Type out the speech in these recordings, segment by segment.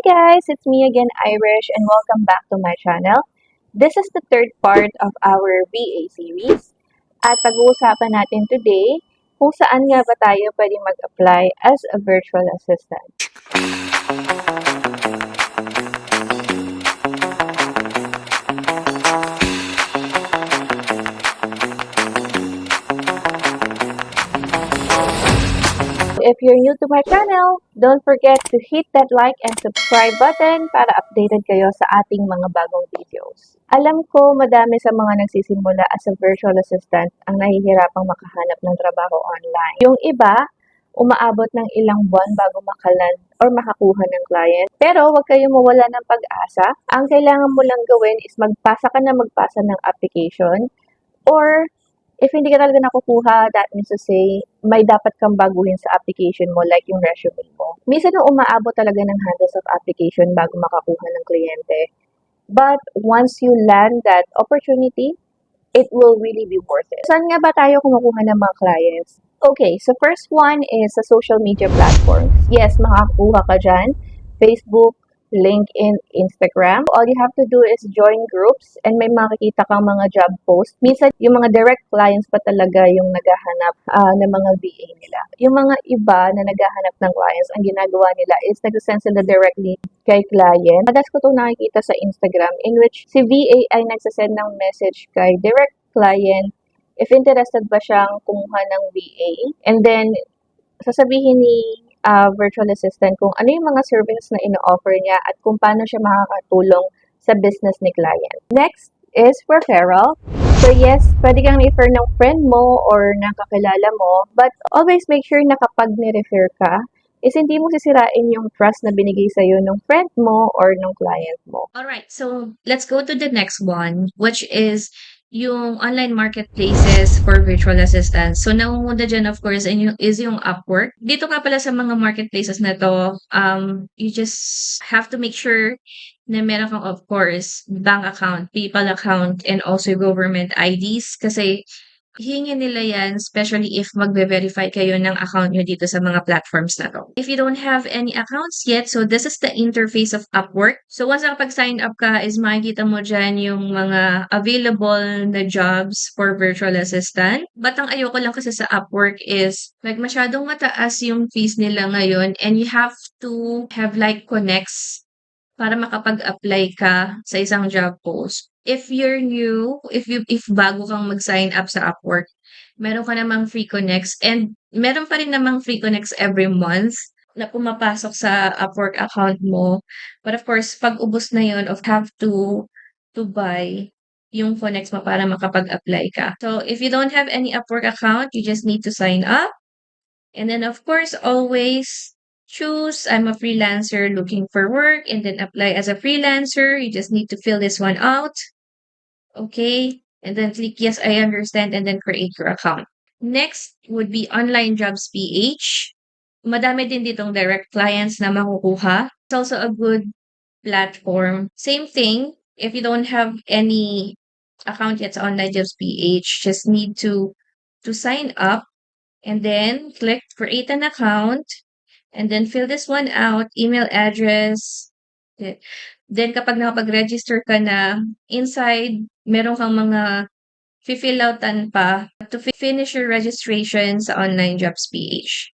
guys, it's me again, Irish, and welcome back to my channel. This is the third part of our VA series. At pag-uusapan natin today kung saan nga ba tayo pwede mag-apply as a virtual assistant. If you're new to my channel, don't forget to hit that like and subscribe button para updated kayo sa ating mga bagong videos. Alam ko madami sa mga nagsisimula as a virtual assistant ang nahihirapang makahanap ng trabaho online. Yung iba, umaabot ng ilang buwan bago makaland or makakuha ng client. Pero huwag kayong mawala ng pag-asa. Ang kailangan mo lang gawin is magpasa ka na magpasa ng application, or if hindi ka talaga nakukuha, that means to say, may dapat kang baguhin sa application mo, like yung resume mo. Minsan yung umaabot talaga ng hundreds of application bago makakuha ng kliyente. But once you land that opportunity, it will really be worth it. Saan nga ba tayo kumukuha ng mga clients? Okay, so first one is sa social media platforms. Yes, makakuha ka dyan. Facebook, LinkedIn, Instagram. All you have to do is join groups and may makikita kang mga job posts. Minsan, yung mga direct clients pa talaga yung naghahanap ng mga VA nila. Yung mga iba na naghahanap ng clients, ang ginagawa nila is nagsasend sila directly kay client. Madalas ko itong nakikita sa Instagram in which si VA ay nagsasend ng message kay direct client if interested ba siyang kumuha ng VA. And then, sasabihin ni virtual assistant kung ano yung mga services na ino-offer niya at kung paano siya makakatulong sa business ni client. Next is referral. So yes, pwede kang refer ng friend mo or ng kakilala mo, but always make sure na kapag ni-refer ka, is hindi mo sisirain yung trust na binigay sa'yo ng friend mo or ng client mo. Alright, so let's go to the next one, which is yung online marketplaces for virtual assistants. So, nangunguna dyan, of course, is yung Upwork. Dito nga pala sa mga marketplaces na to, you just have to make sure na meron kang, of course, bank account, PayPal account, and also government IDs. Kasi hihingin nila yan, especially if magbe-verify kayo ng account nyo dito sa mga platforms na to. If you don't have any accounts yet, so this is the interface of Upwork. So once nakapag-sign up ka, is makikita mo dyan yung mga available na jobs for virtual assistant. But ang ayoko lang kasi sa Upwork is, like, masyadong mataas yung fees nila ngayon, and you have to have like connects para makapag-apply ka sa isang job post. If you're new, if bago kang mag-sign up sa Upwork, meron ka namang free connects, and meron pa rin namang free connects every month na pumapasok sa Upwork account mo. But of course, pag ubos na yon, of have to buy yung connects mo para makapag-apply ka. So if you don't have any Upwork account, you just need to sign up. And then of course, always choose I'm a freelancer looking for work, and then apply as a freelancer. You just need to fill this one out. Okay. And then click yes, I understand, and then create your account. Next would be Online Jobs PH. Madami din ditong direct clients na makukuha. It's also a good platform. Same thing, if you don't have any account yet sa Online Jobs PH, just need to sign up and then click create an account and then fill this one out, email address. Then kapag nakapag-register ka na, inside, meron kang mga fill outan pa to finish your registration sa Online Jobs PH.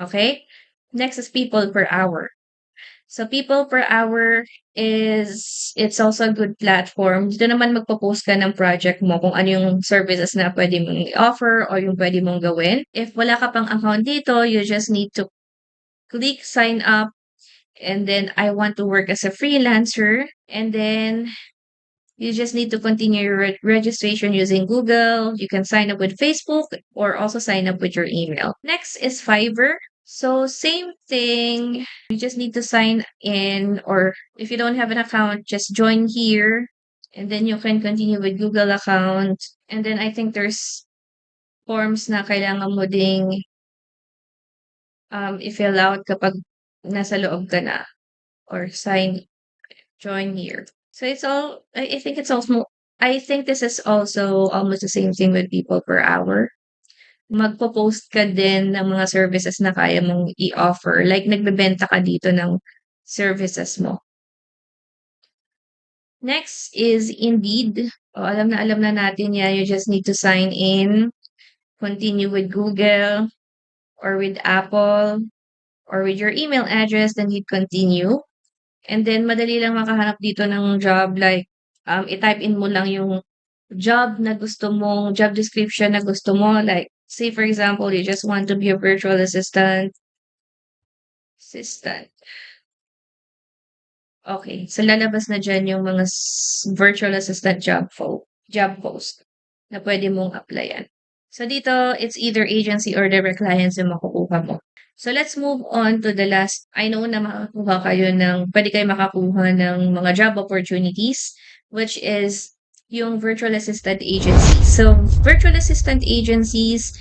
Okay? Next is people per hour. So people per hour it's also a good platform. Dito naman magpo-post ka ng project mo kung ano yung services na pwede mong i-offer or yung pwede mong gawin. If wala ka pang account dito, you just need to click sign up, and then I want to work as a freelancer, and then you just need to continue your registration using Google. You can sign up with Facebook or also sign up with your email. Next is Fiverr. So same thing. You just need to sign in, or if you don't have an account, just join here, and then you can continue with Google account. And then I think there's forms na kailangan mo ding i-fill out kapag nasa loob ka na, or join here. So it's all, I think it's also, I think this is also almost the same thing with people per hour. Magpo-post ka din ng mga services na kaya mong i-offer. Like, nagbebenta ka dito ng services mo. Next is Indeed. Alam na natin yan. You just need to sign in, continue with Google or with Apple or with your email address, then hit continue. And then madali lang makahanap dito ng job like i-type in mo lang yung job na gusto mong, job description na gusto mo. Like, say for example, you just want to be a virtual assistant. Okay, so lalabas na dyan yung mga virtual assistant job post na pwede mong applyan. So dito, it's either agency or direct clients yung makukuha mo. So let's move on to the last. I know na pwede kayo makakuha ng mga job opportunities, which is yung virtual assistant agencies. So virtual assistant agencies,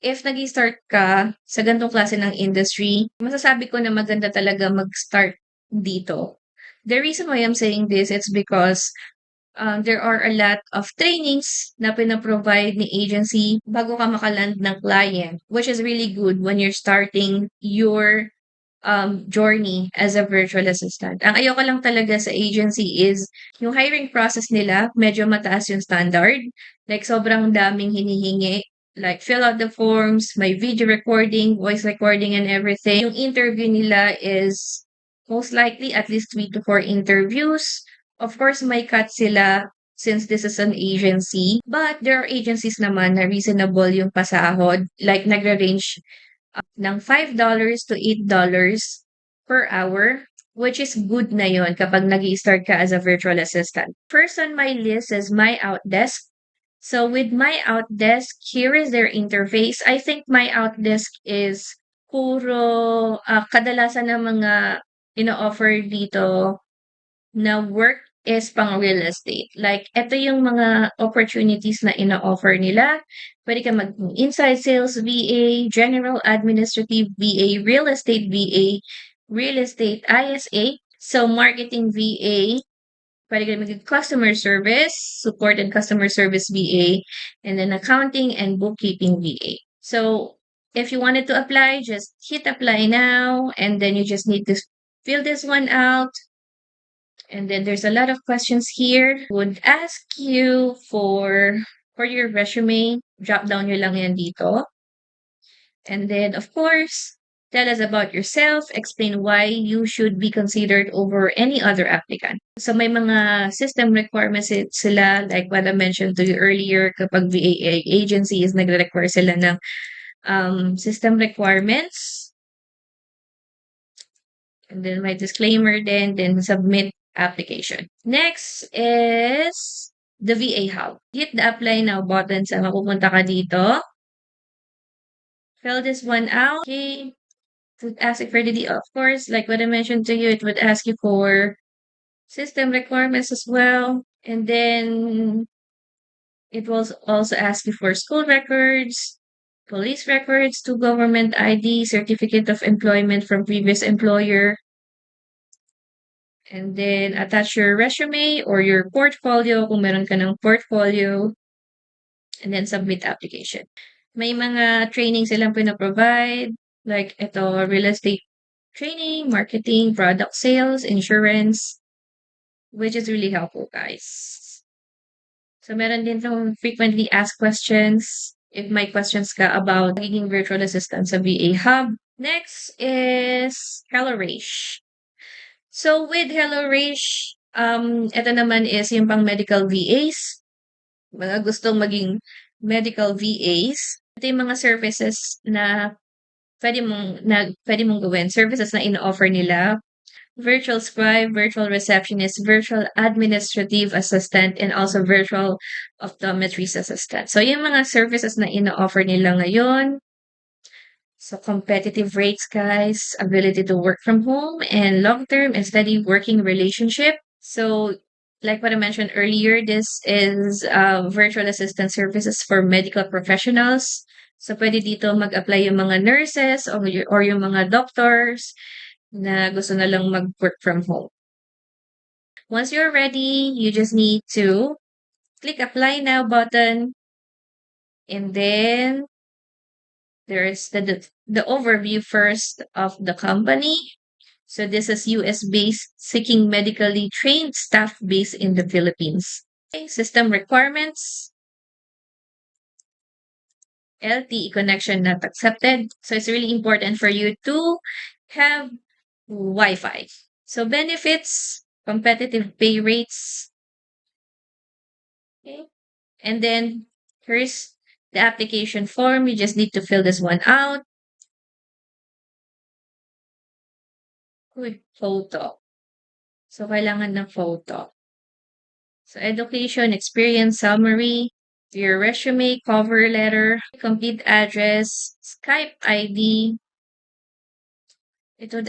if nag-start ka sa ganitong klase ng industry, masasabi ko na maganda talaga mag-start dito. The reason why I'm saying this, it's because there are a lot of trainings na pinaprovide ni agency bago ka makaland ng client, which is really good when you're starting your journey as a virtual assistant. Ang ayoko lang talaga sa agency is yung hiring process nila, medyo mataas yung standard. Like, sobrang daming hinihingi. Like, fill out the forms, may video recording, voice recording, and everything. Yung interview nila is most likely at least 3 to 4 interviews. Of course, may cut sila since this is an agency. But there are agencies naman na reasonable yung pasahod. Like, nagre-range ng $5 to $8 per hour, which is good na yon kapag nag start ka as a virtual assistant. First on my list is My Outdesk. So with My Outdesk, here is their interface. I think My Outdesk is puro kadalasan ng mga ino-offer dito na work is pang real estate. Like, ito yung mga opportunities na ino-offer nila. Pwede ka inside sales VA, general administrative VA, real estate VA, real estate ISA, so marketing VA, pwede ka customer service, support and customer service VA, and then accounting and bookkeeping VA. So, if you wanted to apply, just hit apply now, and then you just need to fill this one out. And then there's a lot of questions here. Would ask you for your resume. Drop down nyo lang yan dito. And then, of course, tell us about yourself. Explain why you should be considered over any other applicant. So may mga system requirements sila, like what I mentioned to you earlier, kapag VA agency is nagre-require sila ng system requirements. And then may disclaimer then submit application. Next is the VA Hub. Hit the apply now button sa mapupunta ka dito. Fill this one out. Okay. It would ask you for the of course, like what I mentioned to you, it would ask you for system requirements as well. And then it will also ask you for school records, police records, 2 government ID, certificate of employment from previous employer, and then attach your resume or your portfolio kung meron ka ng portfolio, and then submit application. May mga training silang pinaprovide, like ito, real estate training, marketing, product sales, insurance, which is really helpful, guys. So meron din itong frequently asked questions if may questions ka about magiging virtual assistant sa VA Hub. Next is HelloRage. So with HelloRage, ito naman is yung pang medical VAs, mga gustong maging medical VAs. Ito yung mga services na pwede mong gawin. Services na ino-offer nila. Virtual scribe, virtual receptionist, virtual administrative assistant, and also virtual optometrist assistant. So, yung mga services na ino-offer nila ngayon. So, competitive rates, guys, ability to work from home, and long-term and steady working relationship. So, like what I mentioned earlier, this is virtual assistant services for medical professionals. So, pwede dito mag-apply yung mga nurses or yung mga doctors na gusto na lang mag-work from home. Once you're ready, you just need to click apply now button, and then there's the overview first of the company. So this is US-based, seeking medically trained staff based in the Philippines. Okay, system requirements. LTE connection not accepted. So it's really important for you to have Wi-Fi. So benefits, competitive pay rates. Okay. And then here's the application form. You just need to fill this one out. Uy, photo. So kailangan ng photo. So education, experience, summary, your resume, cover letter, complete address, Skype ID. It would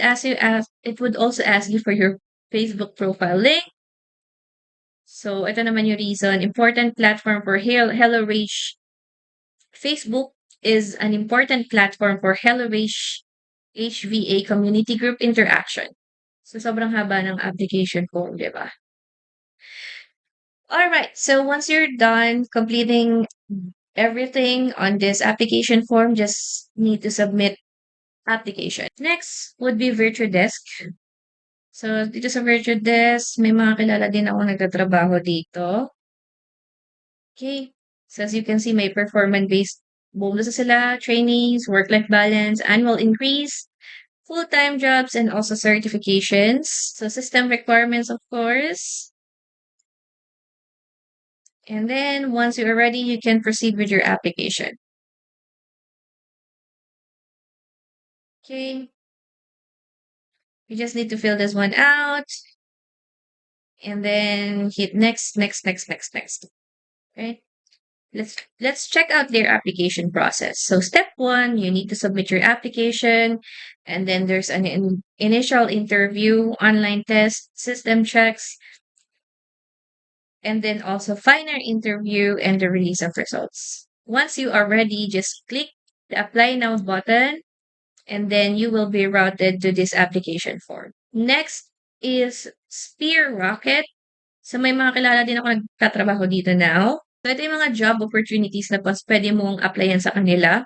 also ask you for your Facebook profile link. So ito naman yung reason, important platform for Hello Rage. Facebook is an important platform for Hello Rage HVA community group interaction. So sobrang haba ng application form, di ba? All right. So once you're done completing everything on this application form, just need to submit application. Next would be virtual desk. So dito sa virtual desk, may mga kilala din ako nagtatrabaho dito. Okay. So as you can see, may performance-based bonus sila, trainees, work-life balance, annual increase, full-time jobs, and also certifications. So system requirements, of course. And then once you are ready, you can proceed with your application. Okay. You just need to fill this one out and then hit next, next, next, next, next. Okay. Let's check out their application process. So step 1, you need to submit your application, and then there's an initial interview, online test, system checks, and then also final interview and the release of results. Once you are ready, just click the apply now button, and then you will be routed to this application form. Next is Spear Rocket. So may mga kilala din ako nagtatrabaho dito now. So ito yung mga job opportunities na pwede mong applyan sa kanila.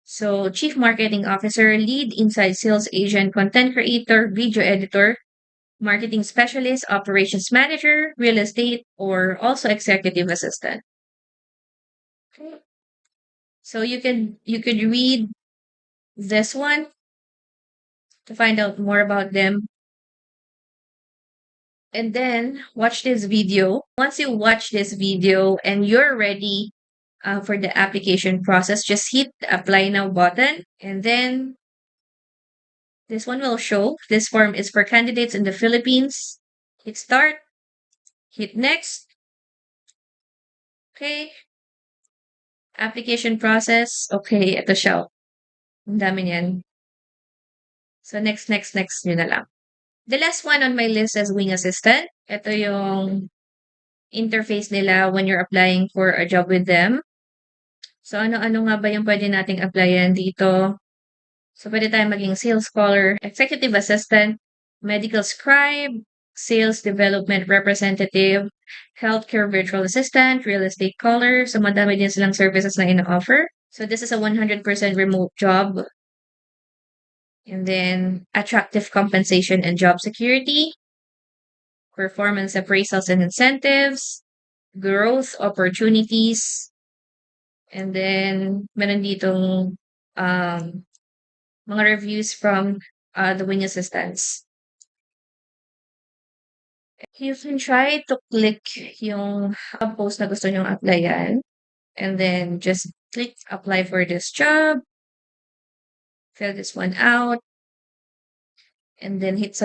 So Chief Marketing Officer, Lead Inside Sales Agent, Content Creator, Video Editor, Marketing Specialist, Operations Manager, Real Estate, or also Executive Assistant. Okay. So you could read this one to find out more about them. And then watch this video. Once you watch this video and you're ready for the application process, just hit the apply now button. And then this one will show this form is for candidates in the Philippines. Hit start, hit next. Okay. Application process. Okay, ito siya. Ang dami niyan. So next nyo na lang. The last one on my list is Wing Assistant. Ito yung interface nila when you're applying for a job with them. So ano-ano nga ba yung pwede nating applyan dito? So pwede tayong maging sales caller, executive assistant, medical scribe, sales development representative, healthcare virtual assistant, real estate caller. So madami din silang services na ina-offer. So this is a 100% remote job. And then attractive compensation and job security, performance appraisals and incentives, growth opportunities, and then meron ditong mga reviews from the wing assistants. You can try to click yung post na gusto nyong applyan, and then just click apply for this job, fill this one out, and then hit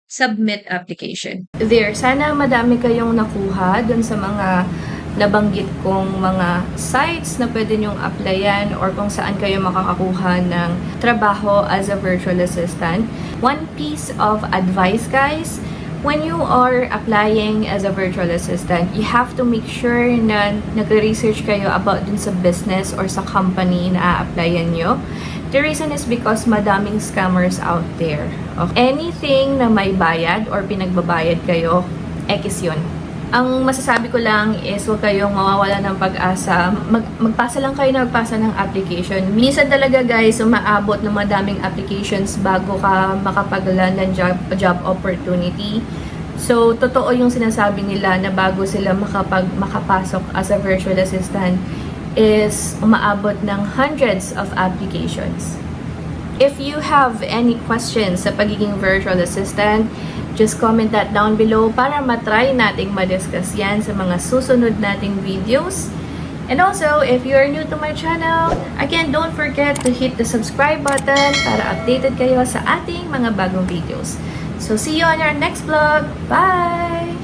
submit application. There, sana madami kayong nakuha dun sa mga nabanggit kong mga sites na pwede nyong applyan or kung saan kayo makakakuha ng trabaho as a virtual assistant. One piece of advice, guys, when you are applying as a virtual assistant, you have to make sure na nag-research kayo about dun sa business or sa company na a-applyan nyo. The reason is because madaming scammers out there. Okay? Anything na may bayad or pinagbabayad kayo, X yun. Ang masasabi ko lang is huwag kayong mawawala ng pag-asa. Magpasa lang kayo na magpasa ng application. Minsan talaga guys, umaabot ng madaming applications bago ka makapag-land ng job opportunity. So, totoo yung sinasabi nila na bago sila makapasok as a virtual assistant is umaabot ng hundreds of applications. If you have any questions sa pagiging virtual assistant, just comment that down below para matry nating madiscuss yan sa mga susunod nating videos. And also, if you are new to my channel, again, don't forget to hit the subscribe button para updated kayo sa ating mga bagong videos. So, see you on our next vlog. Bye!